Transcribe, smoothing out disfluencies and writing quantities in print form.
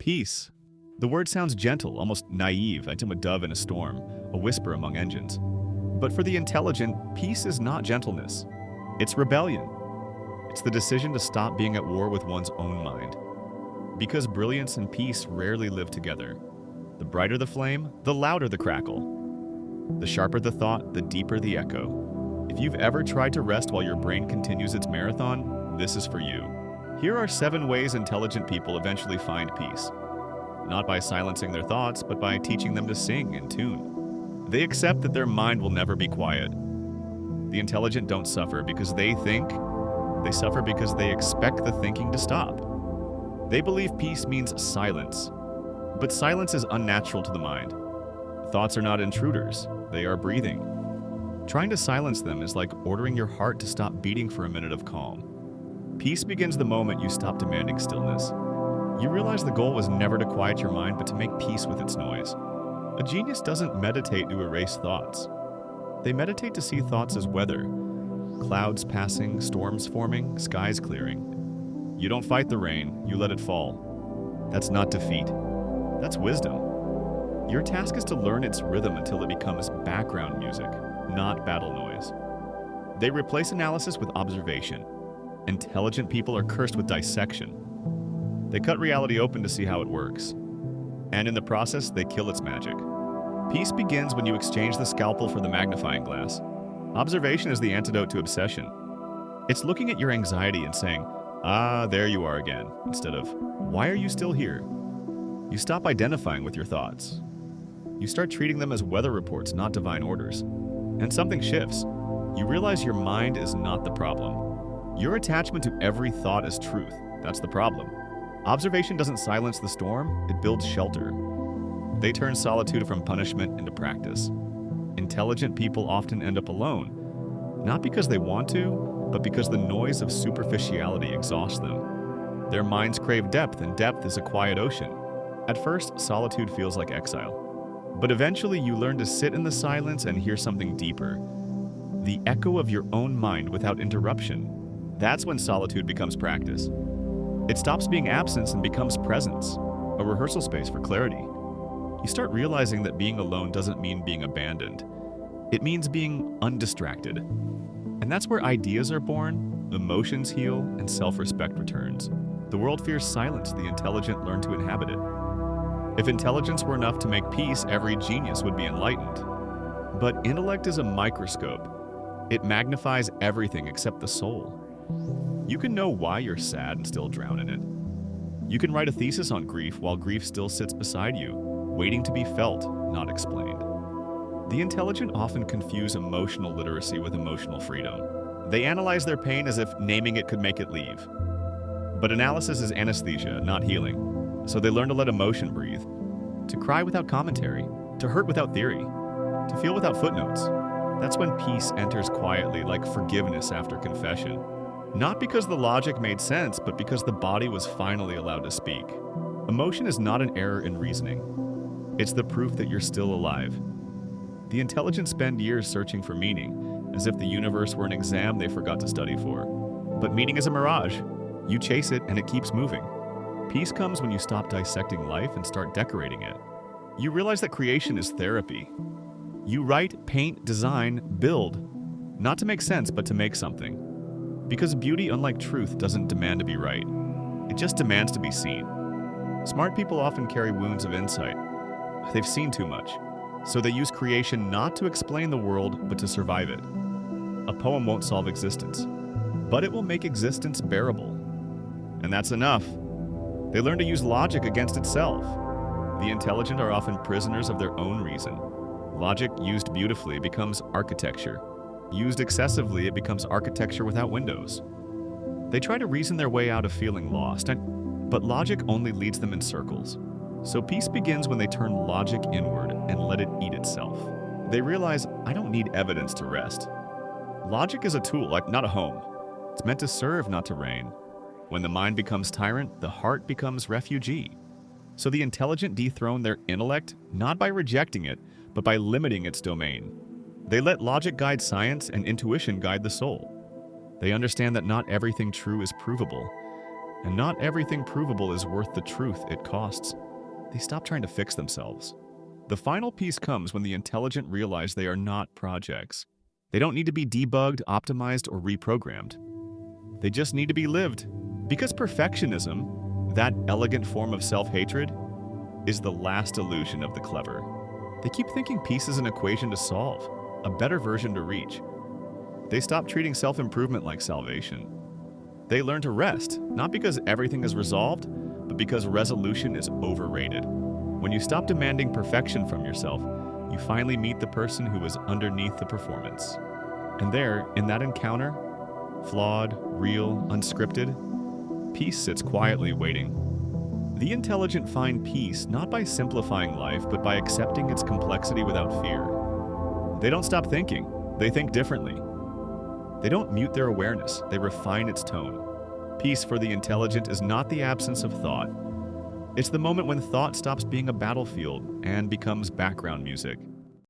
Peace. The word sounds gentle, almost naive, like a dove in a storm, a whisper among engines. But for the intelligent, peace is not gentleness. It's rebellion. It's the decision to stop being at war with one's own mind. Because brilliance and peace rarely live together. The brighter the flame, the louder the crackle. The sharper the thought, the deeper the echo. If you've ever tried to rest while your brain continues its marathon, this is for you. Here are 7 ways intelligent people eventually find peace. Not by silencing their thoughts, but by teaching them to sing in tune. They accept that their mind will never be quiet. The intelligent don't suffer because they think. They suffer because they expect the thinking to stop. They believe peace means silence. But silence is unnatural to the mind. Thoughts are not intruders. They are breathing. Trying to silence them is like ordering your heart to stop beating for a minute of calm. Peace begins the moment you stop demanding stillness. You realize the goal was never to quiet your mind, but to make peace with its noise. A genius doesn't meditate to erase thoughts. They meditate to see thoughts as weather. Clouds passing, storms forming, skies clearing. You don't fight the rain, you let it fall. That's not defeat. That's wisdom. Your task is to learn its rhythm until it becomes background music, not battle noise. They replace analysis with observation. Intelligent people are cursed with dissection. They cut reality open to see how it works. And in the process, they kill its magic. Peace begins when you exchange the scalpel for the magnifying glass. Observation is the antidote to obsession. It's looking at your anxiety and saying, there you are again, instead of, why are you still here? You stop identifying with your thoughts. You start treating them as weather reports, not divine orders. And something shifts. You realize your mind is not the problem. Your attachment to every thought is truth. That's the problem. Observation doesn't silence the storm, it builds shelter. They turn solitude from punishment into practice. Intelligent people often end up alone, not because they want to, but because the noise of superficiality exhausts them. Their minds crave depth, and depth is a quiet ocean. At first, solitude feels like exile. But eventually you learn to sit in the silence and hear something deeper. The echo of your own mind without interruption. That's when solitude becomes practice. It stops being absence and becomes presence, a rehearsal space for clarity. You start realizing that being alone doesn't mean being abandoned. It means being undistracted. And that's where ideas are born, emotions heal, and self-respect returns. The world fears silence, the intelligent learn to inhabit it. If intelligence were enough to make peace, every genius would be enlightened. But intellect is a microscope. It magnifies everything except the soul. You can know why you're sad and still drown in it. You can write a thesis on grief while grief still sits beside you, waiting to be felt, not explained. The intelligent often confuse emotional literacy with emotional freedom. They analyze their pain as if naming it could make it leave. But analysis is anesthesia, not healing. So they learn to let emotion breathe, to cry without commentary, to hurt without theory, to feel without footnotes. That's when peace enters quietly, like forgiveness after confession. Not because the logic made sense, but because the body was finally allowed to speak. Emotion is not an error in reasoning. It's the proof that you're still alive. The intelligent spend years searching for meaning, as if the universe were an exam they forgot to study for. But meaning is a mirage. You chase it and it keeps moving. Peace comes when you stop dissecting life and start decorating it. You realize that creation is therapy. You write, paint, design, build, not to make sense, but to make something. Because beauty, unlike truth, doesn't demand to be right. It just demands to be seen. Smart people often carry wounds of insight. They've seen too much. So they use creation not to explain the world, but to survive it. A poem won't solve existence, but it will make existence bearable. And that's enough. They learn to use logic against itself. The intelligent are often prisoners of their own reason. Logic used beautifully becomes architecture. Used excessively, it becomes architecture without windows. They try to reason their way out of feeling lost, but logic only leads them in circles. So peace begins when they turn logic inward and let it eat itself. They realize, I don't need evidence to rest. Logic is a tool, not a home. It's meant to serve, not to reign. When the mind becomes tyrant, the heart becomes refugee. So the intelligent dethrone their intellect, not by rejecting it, but by limiting its domain. They let logic guide science and intuition guide the soul. They understand that not everything true is provable, And not everything provable is worth the truth it costs. They stop trying to fix themselves. The final piece comes when the intelligent realize they are not projects. They don't need to be debugged, optimized, or reprogrammed. They just need to be lived. Because perfectionism, that elegant form of self-hatred, is the last illusion of the clever. They keep thinking peace is an equation to solve, a better version to reach. They stop treating self-improvement like salvation. They learn to rest, not because everything is resolved, but because resolution is overrated. When you stop demanding perfection from yourself, you finally meet the person who is underneath the performance. And there, in that encounter, flawed, real, unscripted, peace sits quietly waiting. The intelligent find peace not by simplifying life, but by accepting its complexity without fear. They don't stop thinking, they think differently. They don't mute their awareness, they refine its tone. Peace for the intelligent is not the absence of thought. It's the moment when thought stops being a battlefield and becomes background music.